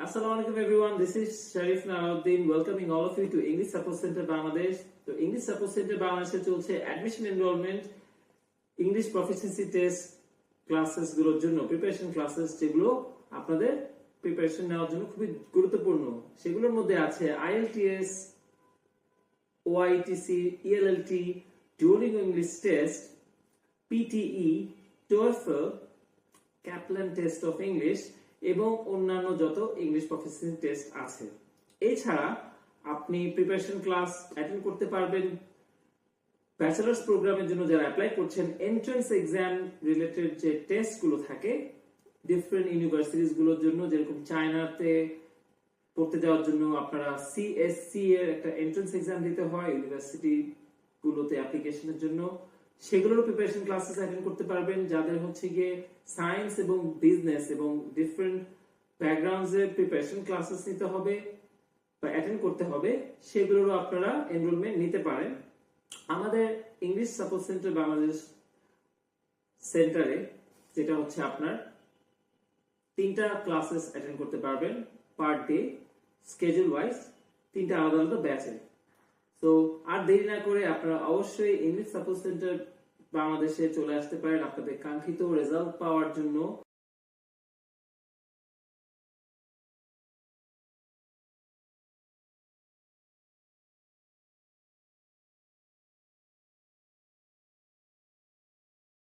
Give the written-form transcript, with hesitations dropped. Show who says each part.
Speaker 1: Assalamualaikum everyone, this is Sharif Naraddin welcoming all of you to English Support Center Bangladesh. তো English Support Center বাংলাদেশে চলছে admission enrolment English proficiency test classes গুলোর জন্য preparation classes যেগুলো আপনাদের preparation নেওয়ার জন্য খুবই গুরুত্বপূর্ণ। সেগুলোর মধ্যে আছে IELTS, OITC, ELLT, Duolingo English Test, PTE, TOEFL, Kaplan Test of English এবং অন্যান্য যত ইংলিশ প্রফিসিয়েন্সি টেস্ট আছে। এছাড়া আপনি প্রিপারেশন ক্লাস অ্যাটেন্ড করতে পারবেন ব্যাচেলার্স প্রোগ্রামের জন্য যারা অ্যাপ্লাই করছেন। এন্ট্রান্স এক্সাম রিলেটেড যে টেস্ট গুলো থাকে ডিফারেন্ট ইউনিভার্সিটিজ গুলোর জন্য, যেরকম চায়নাতে পড়তে যাওয়ার জন্য আপনারা CSC এর একটা এন্ট্রান্স এক্সাম দিতে হয় ইউনিভার্সিটি গুলোতে অ্যাপ্লিকেশনের জন্য, সেগুলোর প্রিপারেশন ক্লাসেস অ্যাটেন্ড করতে পারবেন। যাদের হচ্ছে গিয়ে সায়েন্স এবং বিজনেস এবং ডিফারেন্ট ব্যাকগ্রাউন্ডস এর প্রিপারেশন ক্লাসেস নিতে হবে বা অ্যাটেন্ড করতে হবে, সেগুলোরও আপনারা এনরোলমেন্ট নিতে পারেন। আমাদের ইংলিশ সাপোর্ট সেন্টার বাংলাদেশ সেন্টারে যেটা হচ্ছে আপনার 3টা ক্লাসেস অ্যাটেন্ড করতে পারবেন পার ডে, স্কেজুল ওয়াইজ 3টা আলাদা আলাদা ব্যাচে। তো আর দেরি না করে আপনারা অবশ্যই ইংলিশ সাপোর্ট সেন্টার বাংলাদেশে চলে আসতে পারেন আপনাদের কাঙ্ক্ষিত রেজাল্ট পাওয়ার জন্য।